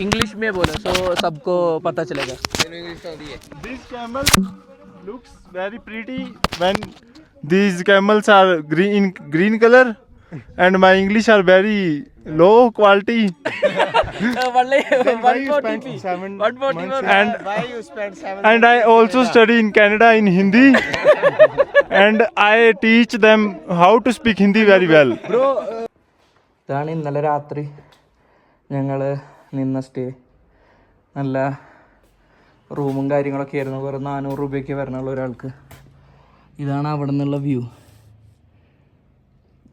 English में बोलो so सबको पता चलेगा. This camel looks very pretty when these camels are green color, and my English are very low quality. Only Then why you 140p. spent 7 140 months and Why you spend 7? And I also study in Canada in Hindi, and I teach them how to speak Hindi very well. ഇതാണ് ഇന്നലെ രാത്രി ഞങ്ങൾ നിന്ന stay. നല്ല റൂമും കാര്യങ്ങളൊക്കെ ആയിരുന്നു. വെറും 400 രൂപയ്ക്ക് വരണുള്ള ഒരാൾക്ക്. ഇതാണ് അവിടെ നിന്നുള്ള വ്യൂ.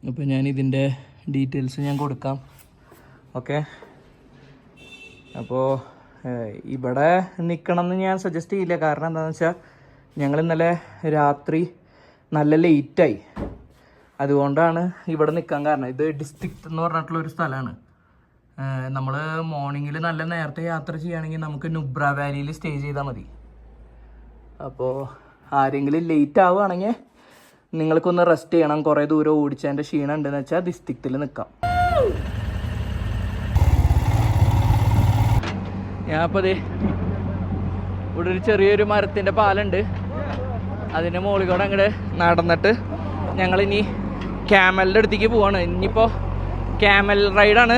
അപ്പോൾ ഞാൻ ഇതിൻ്റെ ഡീറ്റെയിൽസ് ഞാൻ കൊടുക്കാം. ഓക്കെ, അപ്പോൾ ഇവിടെ നിൽക്കണം എന്ന് ഞാൻ സജസ്റ്റ് ചെയ്യില്ല. കാരണം എന്താണെന്ന് വെച്ചാൽ ഞങ്ങൾ ഇന്നലെ രാത്രി നല്ല ലേറ്റായി. അതുകൊണ്ടാണ് ഇവിടെ നിൽക്കാൻ കാരണം. ഇത് ഡിസ്ട്രിക്റ്റ് എന്ന് പറഞ്ഞിട്ടുള്ളൊരു സ്ഥലമാണ്. നമ്മൾ മോർണിംഗിൽ നല്ല നേരത്തെ യാത്ര ചെയ്യുകയാണെങ്കിൽ നമുക്ക് നുബ്ര വാലിയിൽ സ്റ്റേ ചെയ്താൽ മതി. അപ്പോൾ ആരെങ്കിലും ലേറ്റ് ആവുകയാണെങ്കിൽ നിങ്ങൾക്കൊന്ന് റെസ്റ്റ് ചെയ്യണം. കുറേ ദൂരം ഓടിച്ചതിൻ്റെ ക്ഷീണം ഉണ്ടെന്ന് വെച്ചാൽ ഡിസ്ട്രിക്റ്റിൽ നിൽക്കാം. ഞാനിപ്പോൾ ദേ ഇവിടെ ഒരു ചെറിയൊരു മരത്തിൻ്റെ പാലുണ്ട്. അതിൻ്റെ മുകളിൽ കൂടെ അങ്ങോട്ട് നടന്നിട്ട് ഞങ്ങളിനി ക്യാമലിൻ്റെ അടുത്തേക്ക് പോവാണ്. ഇനിയിപ്പോൾ ക്യാമൽ റൈഡാണ്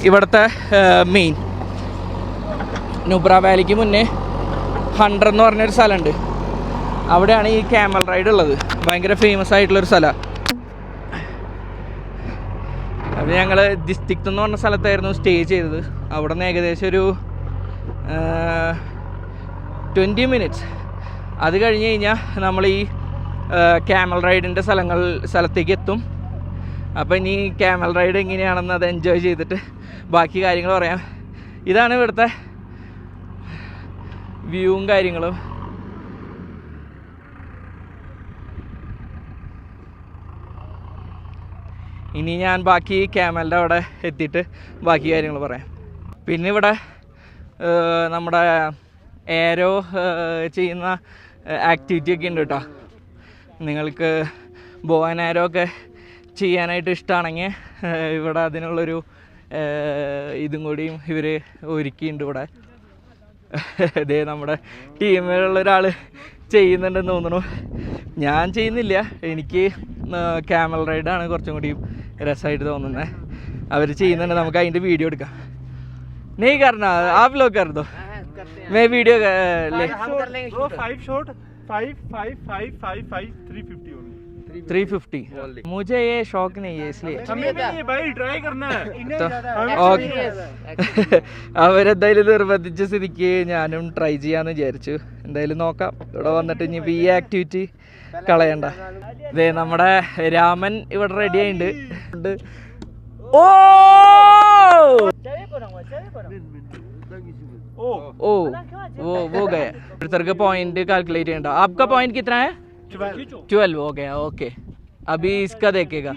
ഇവിടുത്തെ മെയിൻ. നുബ്ര വാലിക്ക് മുന്നേ 100 എന്ന് പറഞ്ഞൊരു സ്ഥലമുണ്ട്. അവിടെയാണ് ഈ ക്യാമൽ റൈഡ് ഉള്ളത്. ഭയങ്കര ഫേമസ് ആയിട്ടുള്ളൊരു സ്ഥലമാണ്. അപ്പോൾ ഞങ്ങൾ ഡിസ്ട്രിക്റ്റ് എന്ന് പറഞ്ഞ സ്ഥലത്തായിരുന്നു സ്റ്റേ ചെയ്തത്. അവിടെ നിന്ന് ഏകദേശം ഒരു 20 മിനിറ്റ്സ്. അത് കഴിഞ്ഞ് കഴിഞ്ഞാൽ നമ്മൾ ഈ ക്യാമൽ റൈഡിൻ്റെ സ്ഥലത്തേക്ക് എത്തും. അപ്പോൾ ഇനി ക്യാമൽ റൈഡ് എങ്ങനെയാണെന്ന് അത് എൻജോയ് ചെയ്തിട്ട് ബാക്കി കാര്യങ്ങൾ പറയാം. ഇതാണ് ഇവിടുത്തെ വ്യൂവും കാര്യങ്ങളും. ഇനി ഞാൻ ബാക്കി ക്യാമലിൻ്റെ അവിടെ എത്തിയിട്ട് ബാക്കി കാര്യങ്ങൾ പറയാം. പിന്നെ ഇവിടെ നമ്മുടെ എയറോ ചെയ്യുന്ന ആക്ടിവിറ്റി ഒക്കെ ഉണ്ട് കേട്ടോ. നിങ്ങൾക്ക് ബോ ആൻഡ് ആരോ ഒക്കെ ചെയ്യാനായിട്ട് ഇഷ്ടമാണെങ്കിൽ ഇവിടെ അതിനുള്ളൊരു ഇതും കൂടിയും ഇവർ ഒരുക്കിയിട്ടുണ്ട് ഇവിടെ. ഇതേ നമ്മുടെ ടീമിലുള്ള ഒരാൾ ചെയ്യുന്നുണ്ടെന്ന് തോന്നുന്നു. ഞാൻ ചെയ്യുന്നില്ല. എനിക്ക് ക്യാമൽ റൈഡാണ് കുറച്ചും കൂടി രസമായിട്ട് തോന്നുന്നത്. അവർ ചെയ്യുന്നുണ്ട്. നമുക്ക് അതിൻ്റെ വീഡിയോ എടുക്കാം. नहीं करना, आप लोग कर दो. मैं वीडियो ले. 5 short, 5, 5, 5, 5, 5, 350 only. 350. मुझे ये शौक नहीं है इसलिए. हमें भी नहीं भाई, ट्राई करना है. അവരെന്തായാലും നിർബന്ധിച്ച സ്ഥിതിക്ക് ഞാനും ട്രൈ ചെയ്യാന്ന് വിചാരിച്ചു. എന്തായാലും നോക്കാം. ഇവിടെ വന്നിട്ട് ഇനി ഈ ആക്ടിവിറ്റി കളയണ്ട. ഇതേ നമ്മുടെ രാമൻ ഇവിടെ റെഡി ആയിട്ടുണ്ട്. ഓ वो गया. का पॉइंट कैलकुलेट है. आपका पॉइंट कितना है? 12 हो गया. ओके, अभी इसका देखेगा.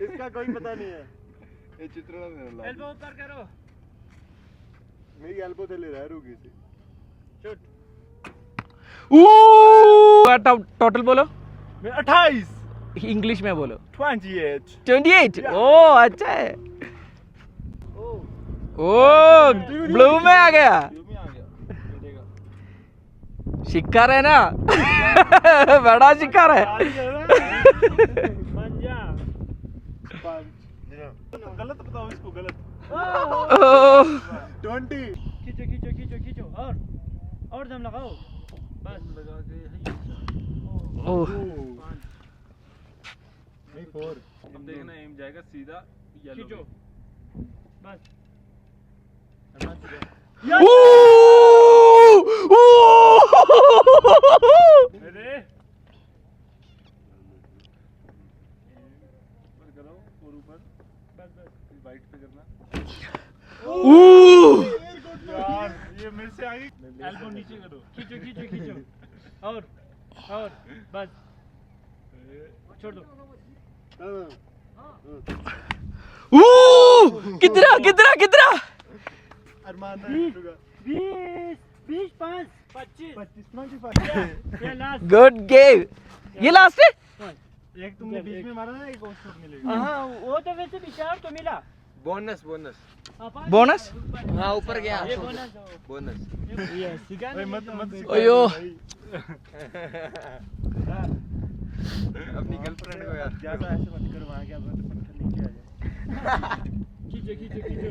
इसका कोई पता नहीं है. ये चित्र एल्बो ऊपर करो. मेरी एल्बो से ले रहा है. रुक इसे. शॉट. टोटल बोलो. 28. इंग्लिश में बोलो. 28. ओ अच्छा है. ओ ब्लू में आ गया. शिकार है ना. बड़ा शिकार है. गलत बताओ इसको. गलत. 20. खींचो खींचो खींचो खींचो. और दम लगाओ. बस लगा के. ओह नहीं 4. अब देखना एम जाएगा सीधा येलो. खींचो बस. अरे करो और ऊपर. बस बस वाइट पे करना. यार ये मेरे से आगे. एल्बो नीचे करो. खींचो खींचो खींचो. और बस छोड़ दो. कितना कितना कितना अरमान 20 5 25 ये लास्ट गुड गेम ये लास्ट है एक तुमने बीच में मारा ना, एक और शॉट मिलेगा। हाँ वो तो वैसे विचार तो मिला बोनस बोनस बोनस हाँ ऊपर गया ये बोनस बोनस ये सिगा भाई मत अयो अपनी गर्लफ्रेंड को यार ज्यादा ऐसे मत करो, वहां क्या पत्थर नीचे आ जाए। खींचो खींचो खींचो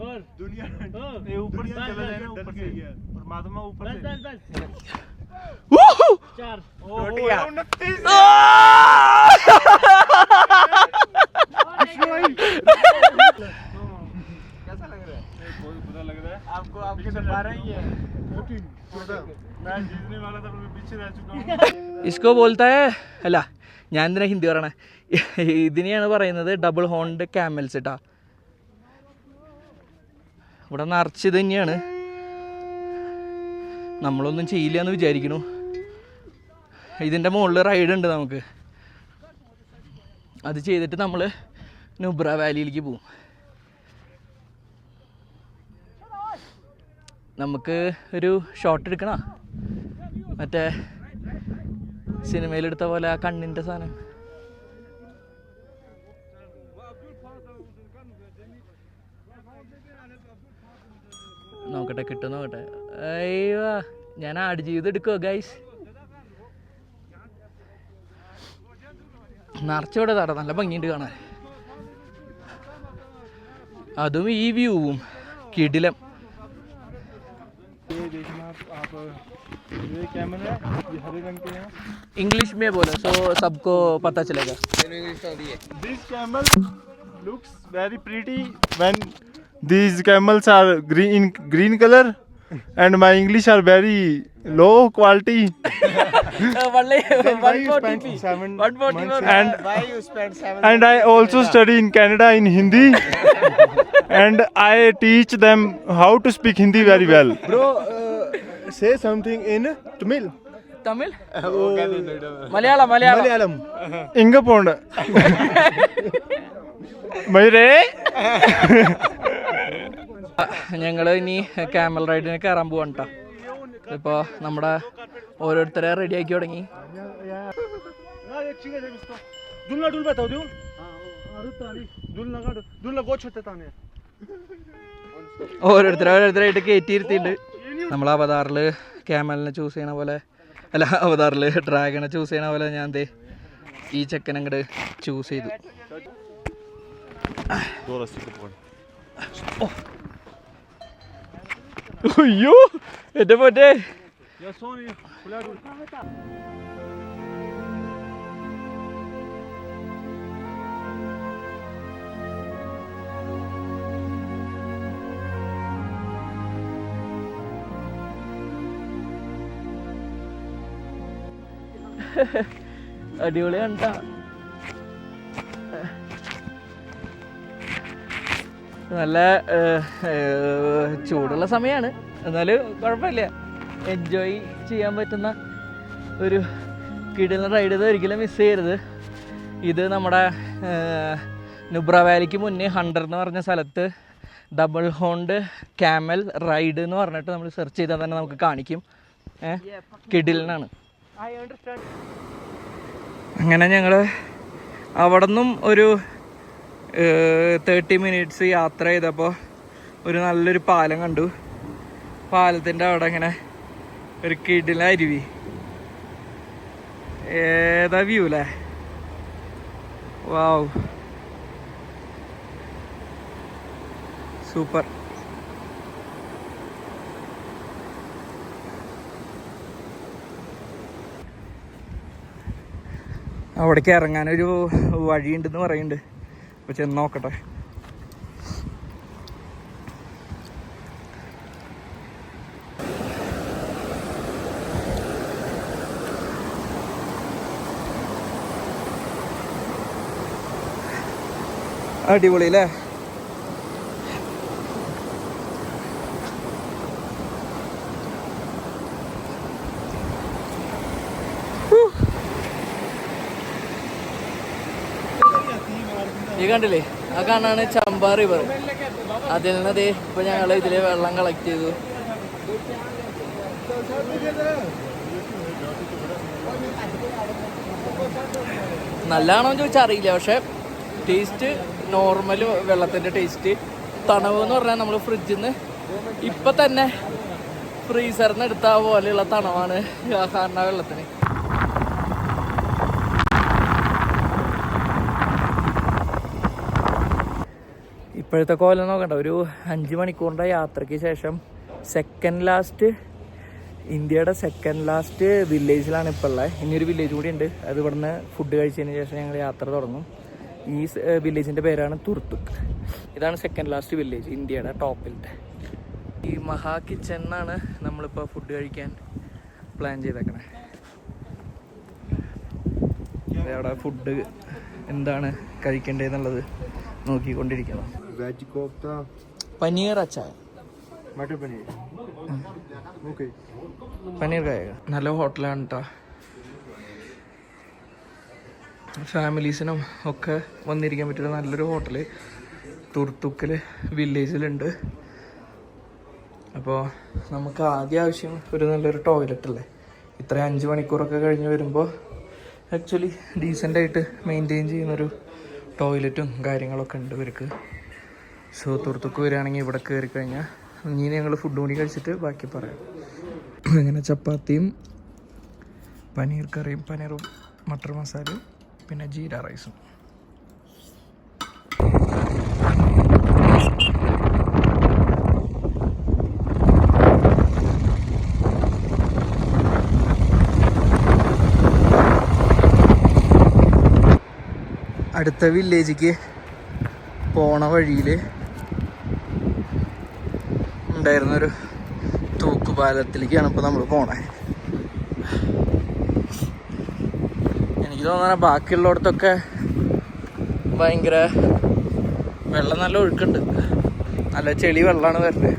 और दुनिया और ये ऊपर से बस, चला बस, जाए ना, ऊपर से और माधुमा ऊपर बस से बस बस चार टूट गया। कैसा लग रहा है बहुत बुरा लग रहा है आपको आपके तो 12 ही है मैं जीतने वाला था, मैं पीछे रह चुका हूँ। इसको बोलता है അല്ല ഞാൻ എന്തിനാ ഹിന്ദി പറയണേ ഇതിനെയാണ് പറയുന്നത് ഡബിൾ ഹോൺഡ് ക്യാമൽസ് ഇട്ടാ ഇവിടെ നിറച്ചത് തന്നെയാണ് നമ്മളൊന്നും ചെയ്യില്ല എന്ന് വിചാരിക്കുന്നു ഇതിൻ്റെ മുകളിൽ റൈഡ് ഉണ്ട് നമുക്ക് അത് ചെയ്തിട്ട് നമ്മൾ നുബ്ര വാലിയിലേക്ക് പോവും നമുക്ക് ഒരു ഷോട്ട് എടുക്കണോ മറ്റേ സിനിമയിലെടുത്ത പോലെ ആ കണ്ണിൻ്റെ സാധനം നോക്കട്ടെ കിട്ടും നോക്കട്ടെ അയ്യോ ഞാൻ ആട് ജീവിതം എടുക്കുമോ ഗൈസ് നിറച്ചോടെ തട നല്ല ഭംഗിയുണ്ട് കാണാൻ അതും ഈ വ്യൂവും കിടിലം ये देखना आप ये कैमल है, ये हरे रंग के हैं। इंग्लिश में बोलो सो सबको पता चलेगा तेरे इंग्लिश तो आती है This camel looks very pretty when these camels are green color, and my English are very low quality. And I also study in Canada in Hindi, and I teach them how to speak Hindi very well. Bro, say something in Tamil. Tamil Malayalam Malayalam Malayalam. ഇങ്ങ പോണ്ട മയൂരേ ഞങ്ങൾ ഇനി camel റൈഡിന് കയറാൻ പോവാണ് കേട്ടോ ഇപ്പോൾ നമ്മുടെ ഓരോരുത്തരെ റെഡി ആക്കി തുടങ്ങി Dulna dul batao diu. Dulna gad. Dulna go chotte tane. ഓരോരുത്തരായിട്ട് കയറ്റിയിരുത്തിയിട്ടുണ്ട് നമ്മൾ അവതാറിൽ ക്യാമലിനെ ചൂസ് ചെയ്യണ പോലെ അല്ല അവതാറിൽ ഡ്രാഗനെ ചൂസ് ചെയ്യണ പോലെ ഞാൻ ദേ ഈ ചെക്കൻ അങ്ങോട്ട് ചൂസ് ചെയ്തു അയ്യോ എൻ്റെ പോറ്റേ Ya Sony. Pula dul. അടിപൊളിയാണ് ട്ടാ. നല്ല ചൂടുള്ള സമയമാണ് എന്നാലും കുഴപ്പമില്ല എൻജോയ് ചെയ്യാൻ പറ്റുന്ന ഒരു കിടിലൻ റൈഡ് ഇത് ഒരിക്കലും മിസ് ചെയ്യരുത് ഇത് നമ്മുടെ നുബ്ര വാലിക്ക് മുന്നേ 100 എന്ന് പറഞ്ഞ സ്ഥലത്ത് ഡബിൾ ഹോൺഡ് ക്യാമൽ റൈഡ് എന്ന് പറഞ്ഞിട്ട് നമ്മൾ സെർച്ച് ചെയ്താൽ തന്നെ നമുക്ക് കാണിക്കും കിടിലനാണ് അങ്ങനെ ഞങ്ങൾ അവിടെ നിന്നും ഒരു 30 മിനിറ്റ്സ് യാത്ര ചെയ്തപ്പോൾ ഒരു നല്ലൊരു പാലം കണ്ടു പാലത്തിൻ്റെ അവിടെ ഇങ്ങനെ ഒരു കിടിലൻ അരുവി ഏതാ വ്യൂ അല്ലേ വാവ് സൂപ്പർ അവിടേക്ക് ഇറങ്ങാനൊരു വഴിയുണ്ടെന്ന് പറയുന്നുണ്ട് അപ്പോൾ ചെന്ന് നോക്കട്ടെ അടിപൊളി അല്ലേ ഈ കണ്ടില്ലേ, ആ കാണാണ് ചമ്പ റിവർ. അതിൽ നിന്ന് ദേ ഇപ്പൊ ഞങ്ങൾ ഇതില് വെള്ളം കളക്ട് ചെയ്തു. നല്ലതാണോ എന്ന് ചോദിച്ചാൽ അറിയില്ല, പക്ഷെ ടേസ്റ്റ് നോർമൽ വെള്ളത്തിൻ്റെ ടേസ്റ്റ്. തണവ് എന്ന് പറഞ്ഞാൽ നമ്മൾ ഫ്രിഡ്ജിൽ നിന്ന് ഇപ്പം തന്നെ ഫ്രീസറിൽ നിന്ന് എടുത്ത പോലെയുള്ള തണവാണ് കാണുന്ന വെള്ളത്തിന്. ഇപ്പോഴത്തെ കോലം നോക്കണ്ട, ഒരു 5 മണിക്കൂറിൻ്റെ യാത്രയ്ക്ക് ശേഷം ഇന്ത്യയുടെ സെക്കൻഡ് ലാസ്റ്റ് വില്ലേജിലാണ് ഇപ്പോൾ ഉള്ളത്. ഇനിയൊരു വില്ലേജ് കൂടി ഉണ്ട്. അത് ഇവിടുന്ന് ഫുഡ് കഴിച്ചതിന് ശേഷം ഞങ്ങൾ യാത്ര തുടങ്ങും. ഈ വില്ലേജിൻ്റെ പേരാണ് തുർത്തുക്ക്. ഇതാണ് സെക്കൻഡ് ലാസ്റ്റ് വില്ലേജ്, ഇന്ത്യയുടെ ടോപ്പിലത്തെ. ഈ മഹാ കിച്ചൺ എന്നാണ് നമ്മളിപ്പോൾ ഫുഡ് കഴിക്കാൻ പ്ലാൻ ചെയ്തേക്കണേ. അവിടെ ഫുഡ് എന്താണ് കഴിക്കേണ്ടതെന്നുള്ളത് നോക്കിക്കൊണ്ടിരിക്കണം. वेज कोफ्ता, പനീർ അച്ചാർ, मटर पनीर. ओके. പനീർ കായ. നല്ല ഹോട്ടലാണ് കേട്ടോ. ഫാമിലീസിനും ഒക്കെ വന്നിരിക്കാൻ പറ്റിയ നല്ലൊരു ഹോട്ടൽ തുർത്തുക്കിൽ വില്ലേജിലുണ്ട്. അപ്പോൾ നമുക്ക് ആവശ്യം ഒരു നല്ലൊരു ടോയ്ലറ്റ് അല്ലേ. ഇത്ര 5 മണിക്കൂറൊക്കെ കഴിഞ്ഞ് വരുമ്പോൾ ആക്ച്വലി ഡീസൻ്റായിട്ട് മെയിൻറ്റെയിൻ ചെയ്യുന്നൊരു ടോയ്ലറ്റും കാര്യങ്ങളൊക്കെ ഉണ്ട് ഇവർക്ക്. സോ തുർത്തുക്ക് വരികയാണെങ്കിൽ ഇവിടെ കയറി കഴിഞ്ഞാൽ ഇനി ഞങ്ങൾ ഫുഡ് കൂടി കഴിച്ചിട്ട് ബാക്കി പറയാം. അങ്ങനെ ചപ്പാത്തിയും പനീർ കറിയും പനീറും മട്ടർ മസാലയും പിന്നെ ജീര റൈസും. അടുത്ത വില്ലേജിക്ക് പോണ വഴിയിൽ ഉണ്ടായിരുന്നൊരു തൂക്കുപാലത്തിലേക്കാണ് ഇപ്പോൾ നമ്മൾ പോണേ. എനിക്ക് തോന്നുന്ന ബാക്കിയുള്ളിടത്തൊക്കെ ഭയങ്കര വെള്ളം നല്ല ഒഴുക്കുണ്ട്, നല്ല ചെളി വെള്ളമാണ് വരുന്നത്.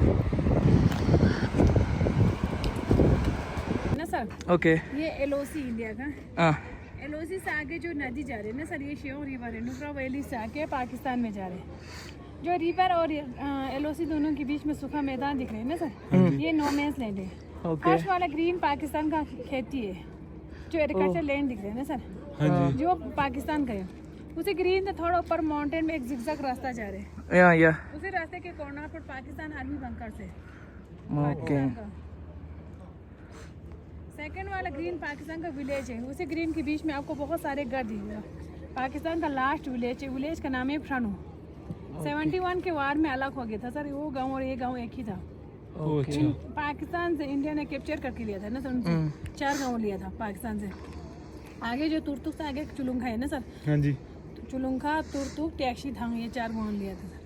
ओके ये एलओसी इंडिया का हाँ एलओसी से आगे जो नदी जा रही है ना सर, ये श्योर रिवर है, नुब्रा वैली से आके पाकिस्तान में जा रहे हैं. जो रिवर और एलओसी दोनों के बीच में सूखा मैदान दिख रहे हैं ना सर, ये नो मैंस लैंड है. ओके फर्स्ट वाला ग्रीन पाकिस्तान का खेती है. जो एग्रीकल्चर लैंड दिख रहे हैं ना सर, जो पाकिस्तान का है. उसे ग्रीन से थोड़ा ऊपर माउंटेन में एक जिगजैग रास्ता जा रहे हैं. या उसी रास्ते के कॉर्नर पर पाकिस्तान आर्मी बंकर से ओके. सेकंड वाला ग्रीन पाकिस्तान का विलेज है. उसी ग्रीन के बीच में आपको बहुत सारे घर दिखेगा. पाकिस्तान का लास्ट विलेज है. विलेज का नाम है फ्रानू. 71 के वार में अलग हो गया था सर. वो गांव और ये गांव एक ही था. पाकिस्तान से इंडिया ने कैप्चर करके लिया था ना सर. 4 गांव लिया था पाकिस्तान से. आगे जो तुर्तुक से आगे चुलुंखा है ना सर. हाँ जी. चुलुंखा, तुर्तुक, टैक्सी थांग, ये 4 गांव लिया था सर.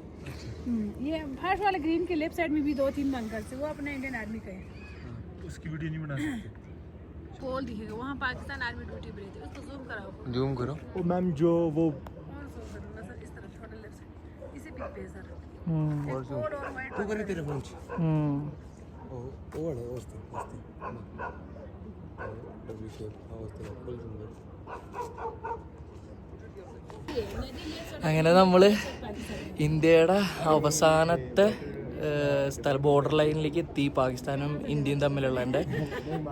ये फर्स्ट वाले ग्रीन के लेफ्ट साइड में भी 2-3 बंकर से, वो अपना इंडियन आर्मी का है. उसकी वीडियो नहीं बना सकते. पोल दिखेगा वहाँ, पाकिस्तान आर्मी ड्यूटी पे रहती है. उसको जूम कराओ. जूम करो. ओ मैम जो वो और zoom करूँगा सर, इस तरफ थोड़ा लेफ्ट साइड. इसी पिक पे है सर. और जूम. कोड और वाइट. तू करे तेरे फोन से. ओ वाला वस्ती डब्ल्यू शेप वस्ती फुल जूम. അങ്ങനെ നമ്മൾ ഇന്ത്യയുടെ അവസാനത്തെ ബോർഡർ ലൈനിലേക്ക് എത്തി. പാകിസ്ഥാനും ഇന്ത്യയും തമ്മിലുള്ളതിൻ്റെ.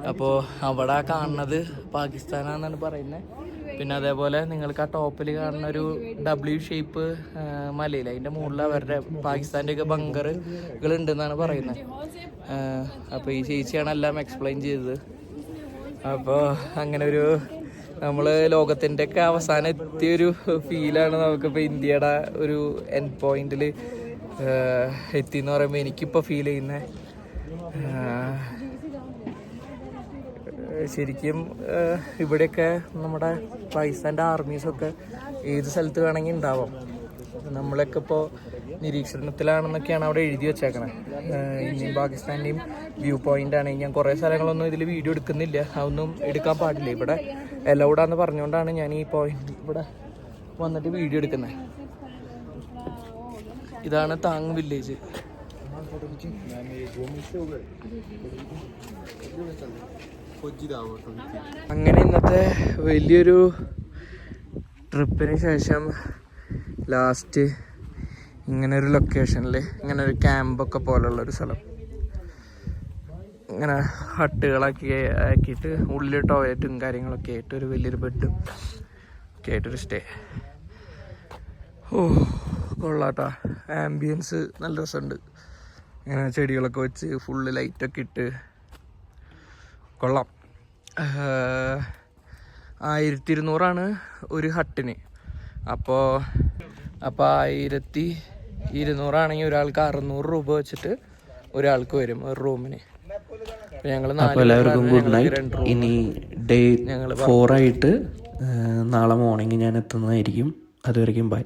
അപ്പോൾ അവിടെ കാണുന്നത് പാകിസ്ഥാനാണെന്നാണ് പറയുന്നത്. പിന്നെ അതേപോലെ നിങ്ങൾക്ക് ആ ടോപ്പിൽ കാണുന്ന ഒരു W ഷേപ്പ് മലയിൽ, അതിൻ്റെ മുകളിൽ അവരുടെ പാകിസ്ഥാൻ്റെയൊക്കെ ബങ്കറുകളുണ്ടെന്നാണ് പറയുന്നത്. അപ്പോൾ ഈ ചേച്ചിയാണ് എല്ലാം എക്സ്പ്ലെയിൻ ചെയ്തത്. അപ്പോൾ അങ്ങനെ ഒരു നമ്മൾ ലോകത്തിൻ്റെയൊക്കെ അവസാനം എത്തിയൊരു ഫീലാണ് നമുക്കിപ്പോൾ ഇന്ത്യയുടെ ഒരു എൻഡ് പോയിന്റിൽ എത്തി എന്ന് പറയുമ്പോൾ എനിക്കിപ്പോൾ ഫീൽ ചെയ്യുന്നത്. ശരിക്കും ഇവിടെയൊക്കെ നമ്മുടെ പാകിസ്ഥാൻ്റെ ആർമീസൊക്കെ ഏത് സ്ഥലത്ത് വേണമെങ്കിൽ ഉണ്ടാവാം. നമ്മളൊക്കെ ഇപ്പോൾ നിരീക്ഷണത്തിലാണെന്നൊക്കെയാണ് അവിടെ എഴുതി വെച്ചേക്കണേ. ഇന്ത്യയും പാകിസ്ഥാൻ്റെയും വ്യൂ പോയിന്റ് ആണ്. ഞാൻ കുറേ സ്ഥലങ്ങളൊന്നും ഇതിൽ വീഡിയോ എടുക്കുന്നില്ല, അതൊന്നും എടുക്കാൻ പാടില്ല. ഇവിടെ എലൗഡാന്ന് പറഞ്ഞുകൊണ്ടാണ് ഞാൻ ഈ പോയിന്റ് ഇവിടെ വന്നിട്ട് വീഡിയോ എടുക്കുന്നത്. ഇതാണ് താങ് വില്ലേജ്. അങ്ങനെ ഇന്നത്തെ വലിയൊരു ട്രിപ്പിന് ശേഷം ലാസ്റ്റ് ഇങ്ങനൊരു ലൊക്കേഷനിൽ ഇങ്ങനൊരു ക്യാമ്പൊക്കെ പോലുള്ളൊരു സ്ഥലം, ഇങ്ങനെ ആക്കിയിട്ട് ഉള്ളിൽ ടോയ്ലറ്റും കാര്യങ്ങളൊക്കെ ആയിട്ട് ഒരു വലിയൊരു ബെഡും ഒക്കെ ആയിട്ടൊരു സ്റ്റേ. ഓ കൊള്ളാട്ടാ, ആംബിയൻസ് നല്ല രസമുണ്ട്. ഇങ്ങനെ ചെടികളൊക്കെ വെച്ച് ഫുള്ള് ലൈറ്റൊക്കെ ഇട്ട് കൊള്ളാം. 1200 ഒരു ഹട്ടിന്. അപ്പോൾ 1200 ആണെങ്കിൽ ഒരാൾക്ക് 600 രൂപ വെച്ചിട്ട് ഒരാൾക്ക് വരും ഒരു റൂമിന്. അപ്പോൾ എല്ലാവർക്കും ഗുഡ് നൈറ്റ്. ഇനി ഡേ 4 ആയിട്ട് നാളെ മോർണിംഗ് ഞാൻ എത്തുന്നതായിരിക്കും. അതുവരെയും ബൈ.